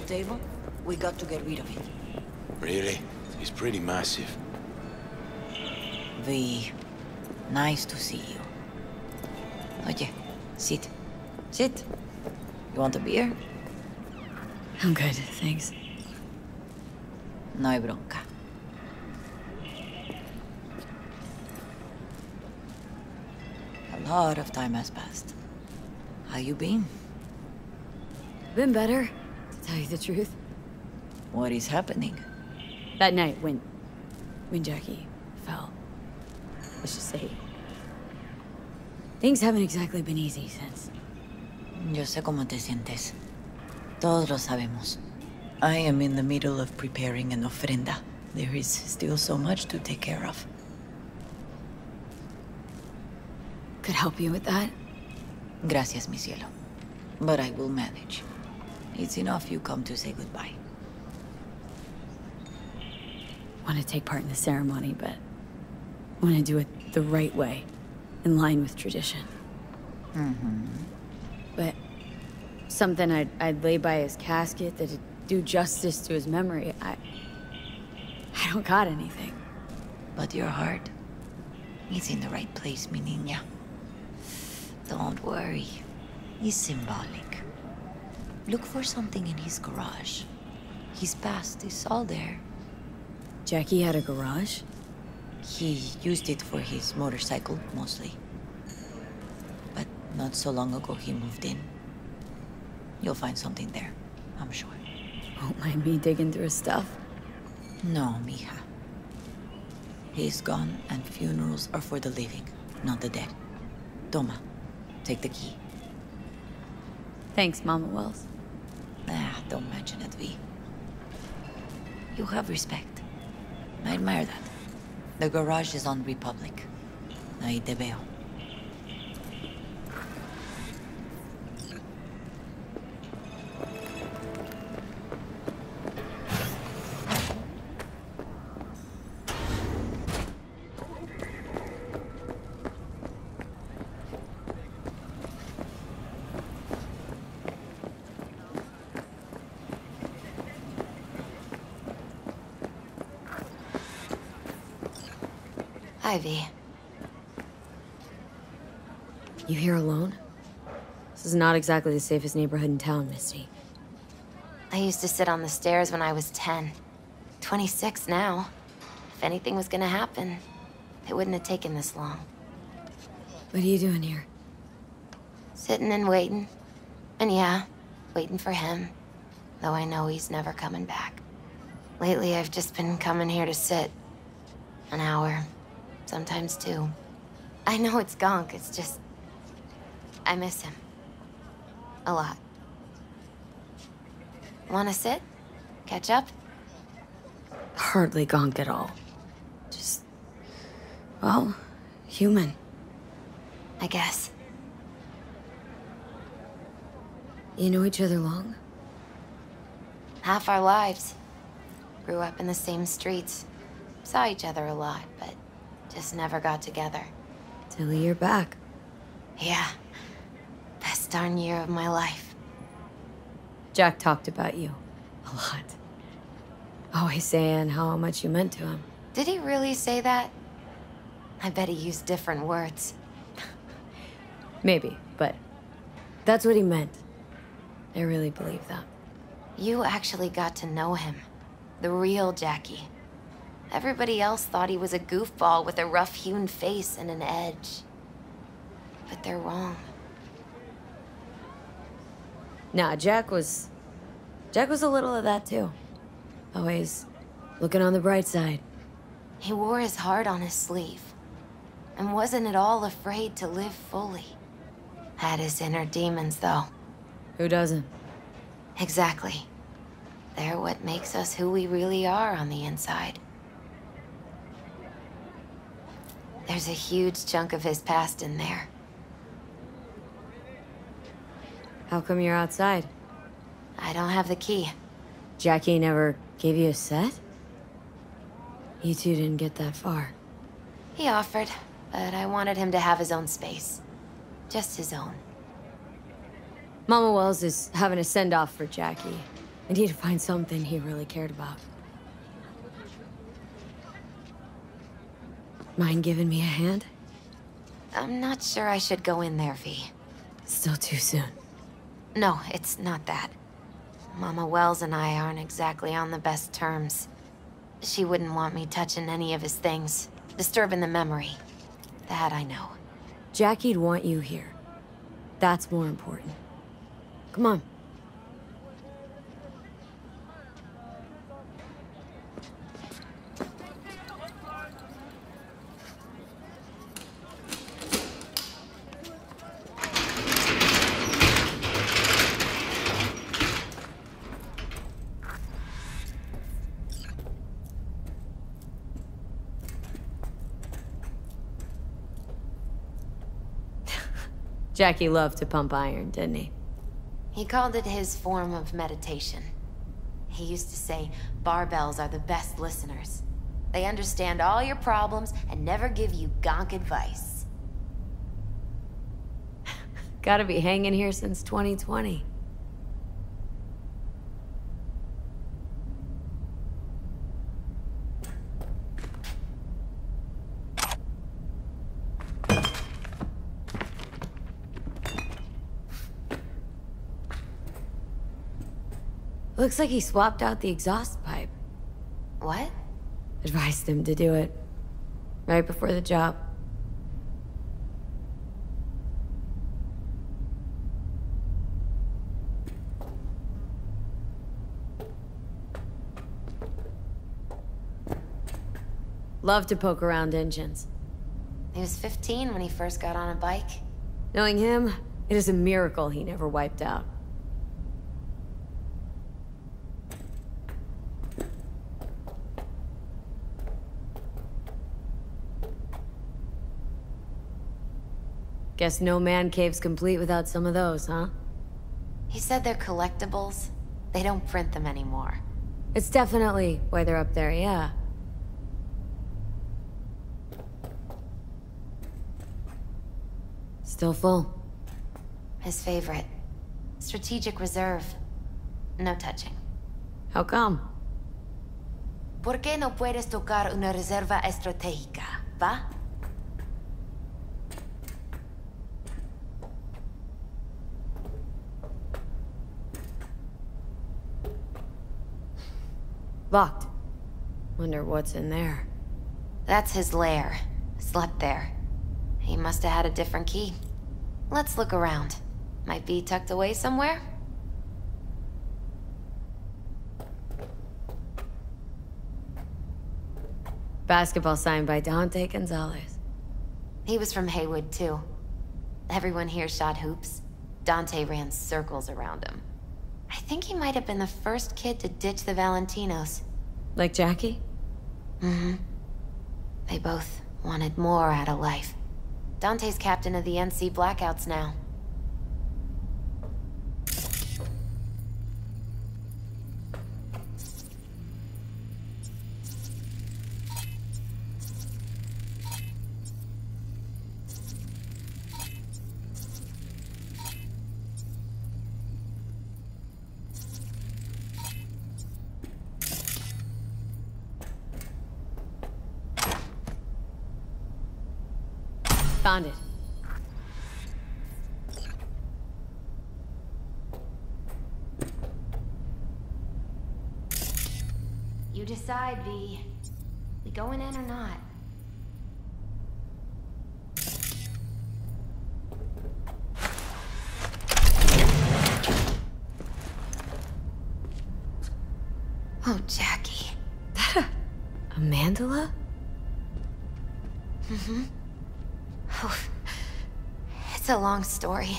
table? We got to get rid of it. Really? He's pretty massive. V, nice to see you. Oye, sit. Sit. You want a beer? I'm good, thanks. No hay bronca. A lot of time has passed. How you been? Been better, to tell you the truth. What is happening? That night when Jackie fell. Let's just say things haven't exactly been easy since. Yo sé cómo te sientes. Todos lo sabemos. I am in the middle of preparing an ofrenda. There is still so much to take care of. Could help you with that? Gracias, mi cielo. But I will manage. It's enough you come to say goodbye. Want to take part in the ceremony, but want to do it the right way, in line with tradition. But something I'd lay by his casket that'd do justice to his memory. I don't got anything. But your heart is in the right place, mi niña. Don't worry. It's symbolic. Look for something in his garage. His past is all there. Jackie had a garage? He used it for his motorcycle, mostly. But not so long ago, he moved in. You'll find something there, I'm sure. Won't mind me digging through his stuff? No, mija. He's gone, and funerals are for the living, not the dead. Toma, take the key. Thanks, Mama Wells. Don't mention it, V. You have respect. I admire that. The garage is on Republic. Ahí te veo. Ivy. You here alone? This is not exactly the safest neighborhood in town, Misty. I used to sit on the stairs when I was 10. 26 now. If anything was gonna happen, it wouldn't have taken this long. What are you doing here? Sitting and waiting. And yeah, waiting for him. Though I know he's never coming back. Lately, I've just been coming here to sit. An hour. Sometimes 2. I know it's gunk, it's just... I miss him. A lot. Wanna sit? Catch up? Hardly gonk at all. Just... well, human. I guess. You know each other long? Half our lives. Grew up in the same streets. Saw each other a lot, but just never got together. Till a year back. Yeah. Best darn year of my life. Jack talked about you. A lot. Always saying how much you meant to him. Did he really say that? I bet he used different words. Maybe, but that's what he meant. I really believe that. You actually got to know him. The real Jackie. Everybody else thought he was a goofball with a rough-hewn face and an edge. But they're wrong. Nah, Jack was a little of that too. Always looking on the bright side. He wore his heart on his sleeve. And wasn't at all afraid to live fully. Had his inner demons, though. Who doesn't? Exactly. They're what makes us who we really are on the inside. There's a huge chunk of his past in there. How come you're outside? I don't have the key. Jackie never gave you a set? You two didn't get that far. He offered, but I wanted him to have his own space. Just his own. Mama Wells is having a send-off for Jackie. I need to find something he really cared about. Mind giving me a hand? I'm not sure I should go in there, V. Still too soon. No, it's not that. Mama Wells and I aren't exactly on the best terms. She wouldn't want me touching any of his things, disturbing the memory. That I know. Jackie'd want you here. That's more important. Come on. Jackie loved to pump iron, didn't he? He called it his form of meditation. He used to say barbells are the best listeners. They understand all your problems and never give you gonk advice. Gotta be hanging here since 2020. Looks like he swapped out the exhaust pipe. What? Advised him to do it. Right before the job. Love to poke around engines. He was 15 when he first got on a bike. Knowing him, it is a miracle he never wiped out. Guess no man cave's complete without some of those, huh? He said they're collectibles. They don't print them anymore. It's definitely why they're up there, yeah. Still full. His favorite. Strategic reserve. No touching. How come? ¿Por qué no puedes tocar una reserva estratégica, va? Locked. Wonder what's in there. That's his lair. Slept there. He must have had a different key. Let's look around. Might be tucked away somewhere? Basketball signed by Dante Gonzalez. He was from Haywood, too. Everyone here shot hoops. Dante ran circles around him. I think he might have been the first kid to ditch the Valentinos. Like Jackie? Mm-hmm. They both wanted more out of life. Dante's captain of the NC Blackouts now. Found it. You decide, V. We going in or not? Oh, Jackie. That a mandala? Mm-hmm. Oh, it's a long story.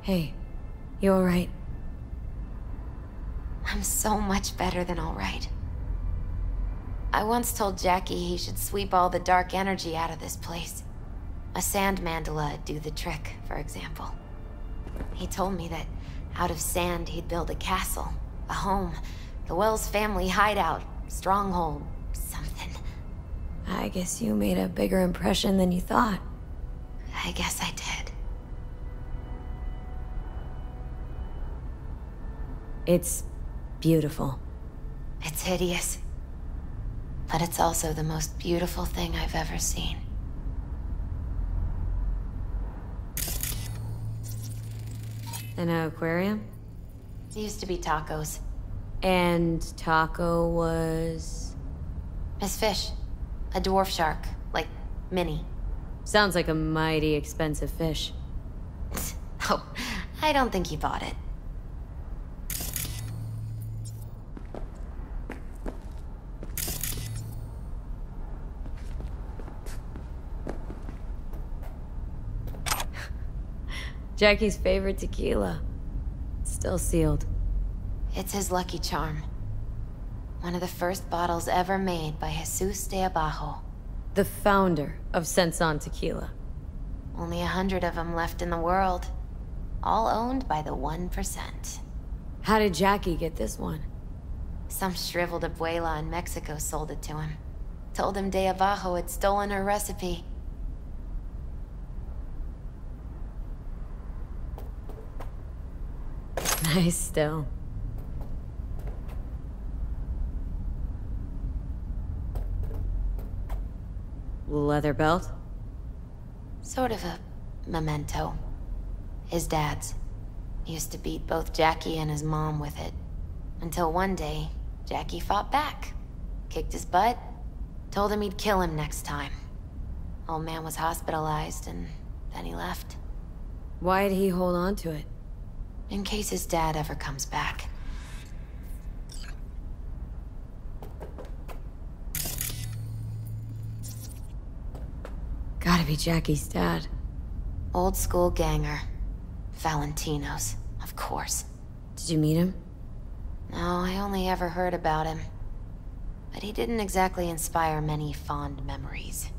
Hey, you alright? I'm so much better than alright. I once told Jackie he should sweep all the dark energy out of this place. A sand mandala'd do the trick, for example. He told me that out of sand he'd build a castle, a home, the Wells family hideout, stronghold, something. I guess you made a bigger impression than you thought. I guess I did. It's beautiful. It's hideous. But it's also the most beautiful thing I've ever seen. An aquarium? It used to be Taco's. And Taco was... Miss Fish. A dwarf shark. Like, mini. Sounds like a mighty expensive fish. Oh, I don't think he bought it. Jackie's favorite tequila. Still sealed. It's his lucky charm. One of the first bottles ever made by Jesus de Abajo. The founder of Senson Tequila. Only 100 of them left in the world. All owned by the 1%. How did Jackie get this one? Some shriveled abuela in Mexico sold it to him. Told him de Abajo had stolen her recipe. Nice still. Leather belt? Sort of a memento. His dad's. He used to beat both Jackie and his mom with it. Until one day, Jackie fought back. Kicked his butt. Told him he'd kill him next time. Old man was hospitalized and then he left. Why did he hold on to it? In case his dad ever comes back. Gotta be Jackie's dad. Old school ganger. Valentino's, of course. Did you meet him? No, I only ever heard about him. But he didn't exactly inspire many fond memories.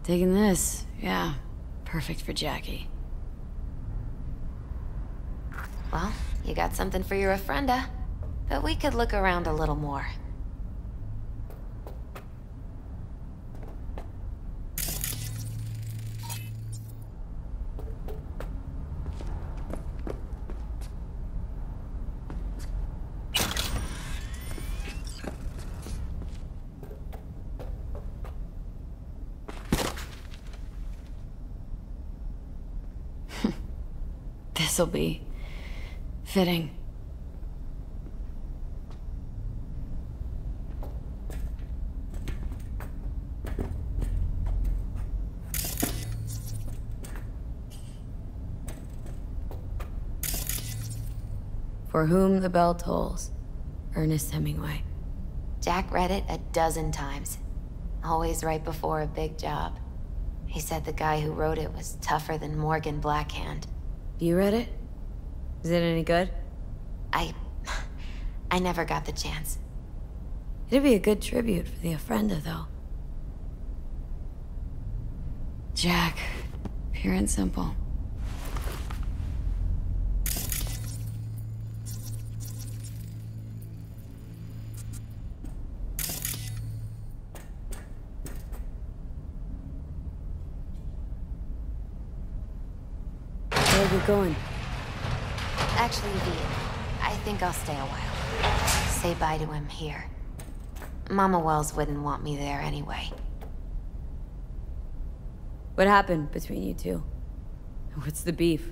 Taking this, yeah. Perfect for Jackie. Well, you got something for your ofrenda. But we could look around a little more. This'll be fitting. For whom the bell tolls. Ernest Hemingway. Jack read it a dozen times. Always right before a big job. He said the guy who wrote it was tougher than Morgan Blackhand. You read it? Is it any good? I never got the chance. It'd be a good tribute for the ofrenda, though. Jack, pure and simple. Where are we going? Actually, V, I think I'll stay a while. Say bye to him here. Mama Wells wouldn't want me there anyway. What happened between you two? What's the beef?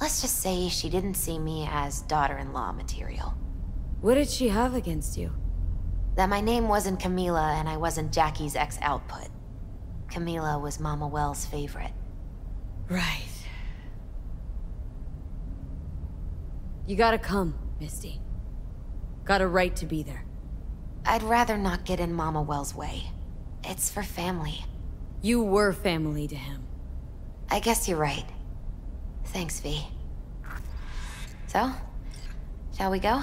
Let's just say she didn't see me as daughter-in-law material. What did she have against you? That my name wasn't Camila and I wasn't Jackie's ex-output. Camila was Mama Wells' favorite. Right. You gotta come, Misty. Got a right to be there. I'd rather not get in Mama Wells' way. It's for family. You were family to him. I guess you're right. Thanks, V. So, shall we go?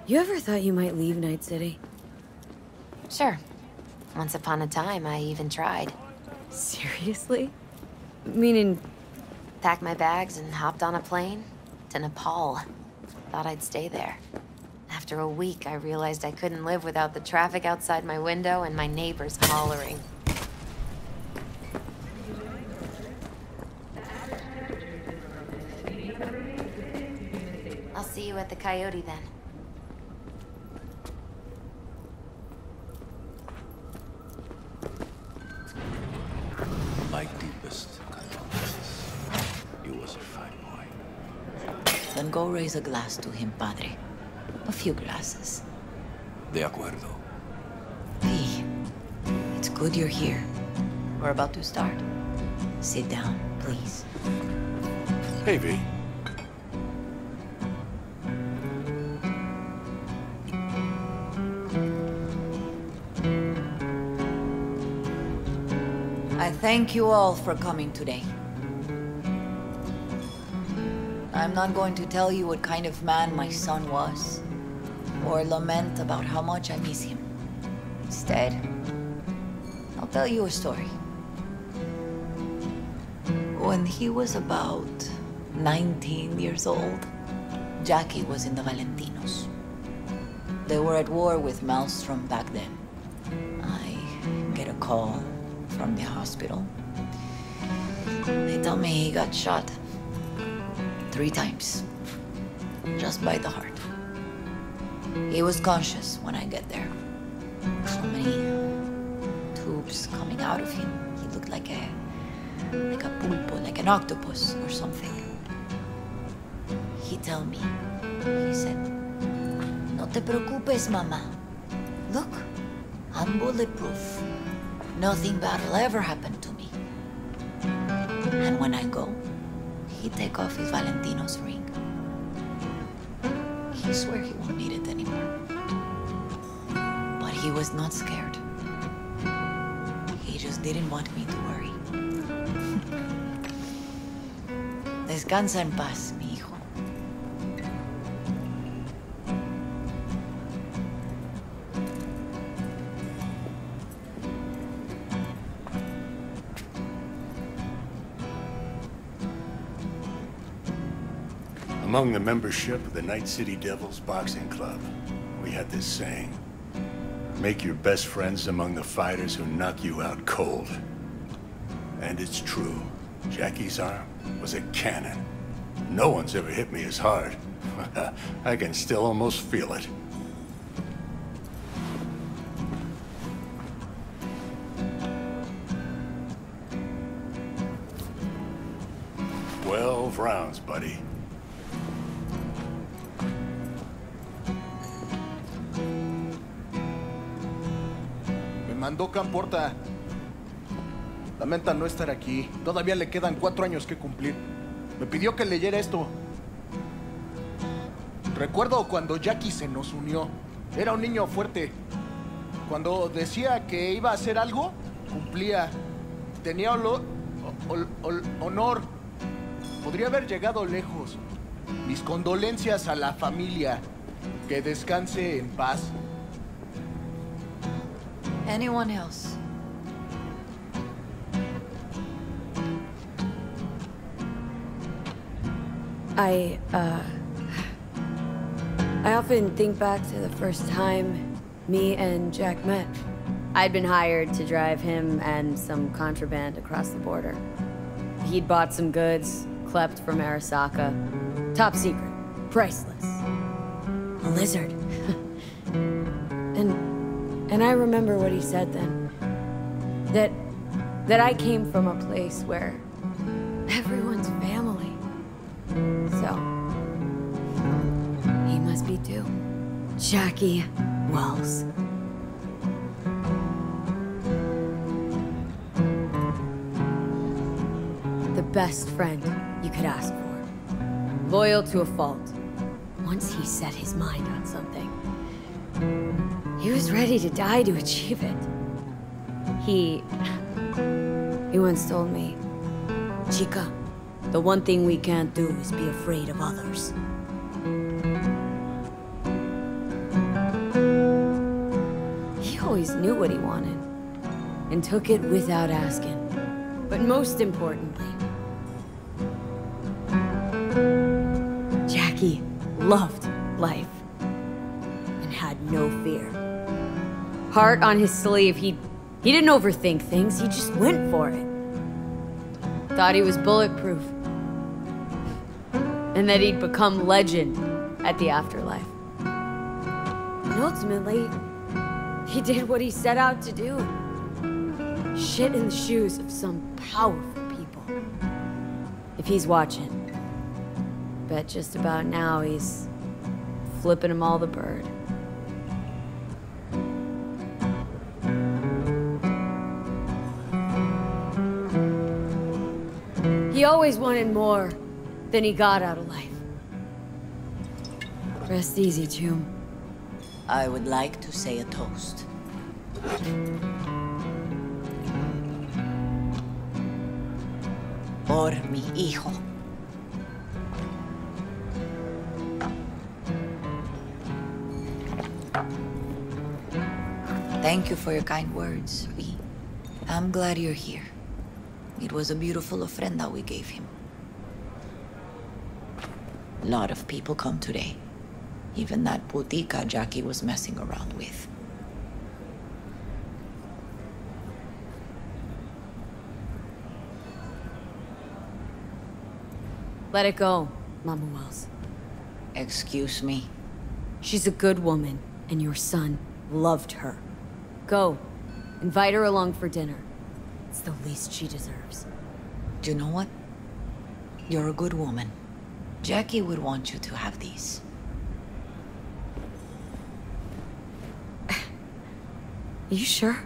You ever thought you might leave Night City? Sure. Once upon a time, I even tried. Seriously? Meaning... Packed my bags and hopped on a plane to Nepal. Thought I'd stay there. After a week, I realized I couldn't live without the traffic outside my window and my neighbors hollering. I'll see you at the Coyote then. My deepest condolences. He was a fine boy. Then go raise a glass to him, Padre. A few glasses. De acuerdo. V, it's good you're here. We're about to start. Sit down, please. Hey, V. I thank you all for coming today. I'm not going to tell you what kind of man my son was, or lament about how much I miss him. Instead, I'll tell you a story. When he was about 19 years old, Jackie was in the Valentinos. They were at war with Maelstrom back then. I get a call from the hospital. They tell me he got shot 3 times, just by the heart. He was conscious when I get there. So many tubes coming out of him. He looked like a pulpo, like an octopus or something. He tell me, he said, "No te preocupes, mama. Look, I'm bulletproof. Nothing bad will ever happen to me." And when I go, he take off his Valentino's ring. He swear he won't need it anymore. But he was not scared. He just didn't want me to worry. Descansa en paz, mi hijo. Among the membership of the Night City Devils Boxing Club, we had this saying: make your best friends among the fighters who knock you out cold. And it's true. Jackie's arm was a cannon. No one's ever hit me as hard. I can still almost feel it. Rounds, buddy. Me mandó Camporta. Lamenta no estar aquí. Todavía le quedan 4 años que cumplir. Me pidió que leyera esto. Recuerdo cuando Jackie se nos unió. Era un niño fuerte. Cuando decía que iba a hacer algo, Cumplía. Tenía honor. Podría haber llegado lejos. Mis condolencias a la familia. Que descanse en paz. Anyone else? I often think back to the first time me and Jack met. I'd been hired to drive him and some contraband across the border. He'd bought some goods, clept from Arasaka. Top secret. Priceless. A lizard. And I remember what he said then. That I came from a place where everyone's family. So, he must be too. Jackie Wells. The best friend you could ask for. Loyal to a fault. Once he set his mind on something, he was ready to die to achieve it. He once told me, Chica, the one thing we can't do is be afraid of others. He always knew what he wanted, and took it without asking. But most importantly, Jackie loved life, and had no fear. Heart on his sleeve, he didn't overthink things, he just went for it. Thought he was bulletproof. And that he'd become legend at the afterlife. And ultimately, he did what he set out to do. Shit in the shoes of some powerful people. If he's watching, bet just about now he's flipping them all the bird. He always wanted more than he got out of life. Rest easy, Tomb. I would like to say a toast. Por mi hijo. Thank you for your kind words, V. I'm glad you're here. It was a beautiful ofrenda we gave him. A lot of people come today. Even that putica Jackie was messing around with. Let it go, Mama Wells. Excuse me. She's a good woman, and your son loved her. Go. Invite her along for dinner. It's the least she deserves. Do you know what? You're a good woman. Jackie would want you to have these. You sure?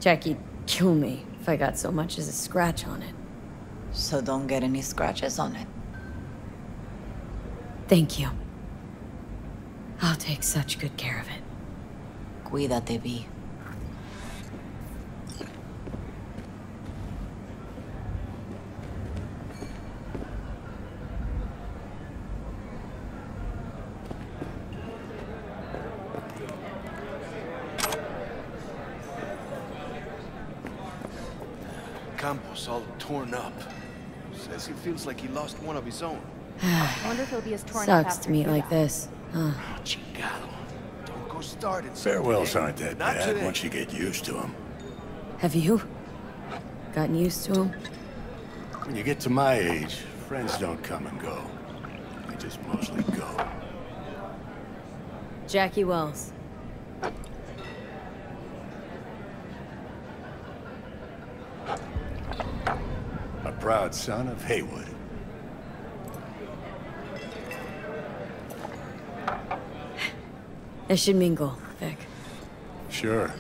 Jackie'd kill me if I got so much as a scratch on it. So don't get any scratches on it. Thank you. I'll take such good care of it. Cuídate, Vi. Campos all torn up. Says he feels like he lost one of his own. I wonder if he'll be as torn up Sucks after to meet like Cuba. this, huh? Oh, chingado. Don't go starting. Farewells aren't that Not bad today. once you get used to them. Have you gotten used to him? When you get to my age, friends don't come and go. They just mostly go. Jackie Wells. A proud son of Haywood. I should mingle, Vic. Sure.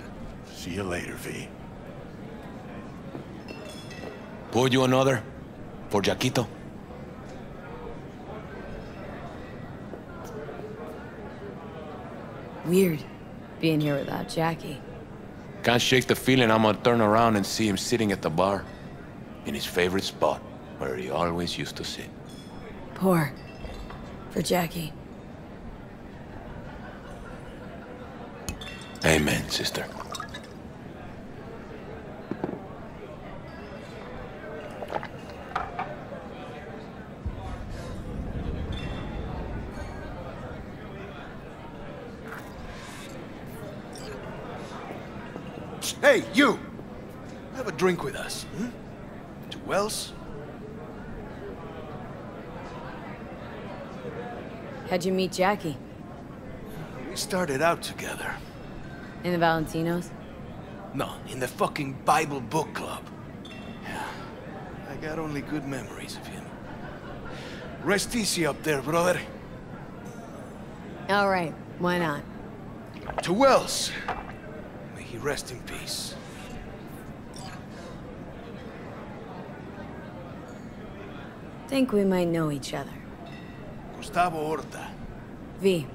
See you later, V. Pour you another? For Jaquito? Weird, being here without Jackie. Can't shake the feeling I'm gonna turn around and see him sitting at the bar. In his favorite spot, where he always used to sit. Pour. For Jackie. Amen, sister. Hey, you! Have a drink with us, hmm? To Wells? How'd you meet Jackie? We started out together. In the Valentinos? No, in the fucking Bible book club. Yeah, I got only good memories of him. Rest easy up there, brother. All right, why not? To Wells. May he rest in peace. Think we might know each other. Gustavo Horta. V.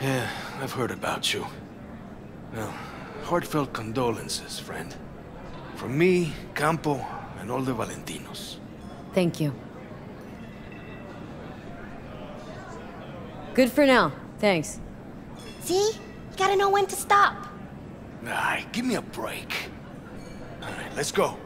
Yeah, I've heard about you. Well, heartfelt condolences, friend. From me, Campo, and all the Valentinos. Thank you. Good for now. Thanks. See? You gotta know when to stop. Nah, give me a break. All right, let's go.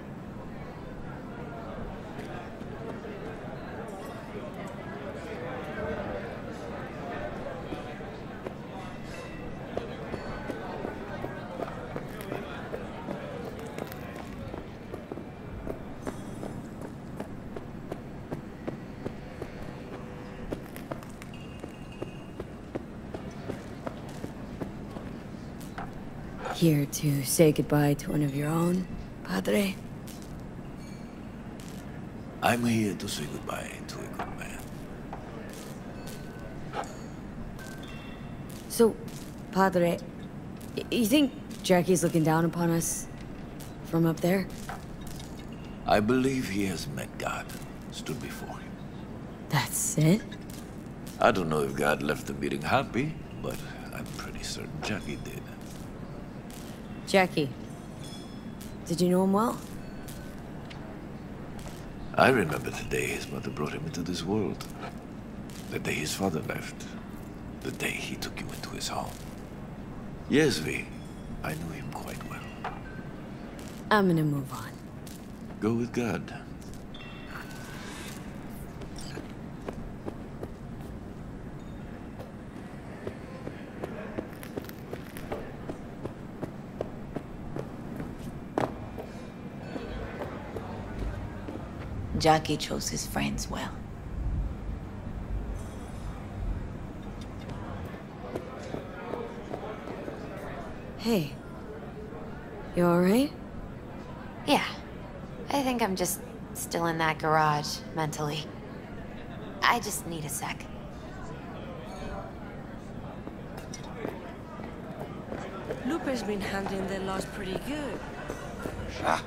Here to say goodbye to one of your own, Padre? I'm here to say goodbye to a good man. So, Padre, you think Jackie's looking down upon us from up there? I believe he has met God, stood before him. That's it? I don't know if God left the meeting happy, but I'm pretty certain Jackie did. Jackie. Did you know him well? I remember the day his mother brought him into this world. The day his father left. The day he took you into his home. Yes, V. I knew him quite well. I'm gonna move on. Go with God. Jackie chose his friends well. Hey. You alright? Yeah. I think I'm just still in that garage, mentally. I just need a sec. Lupe's been handling their loss pretty good. Ah,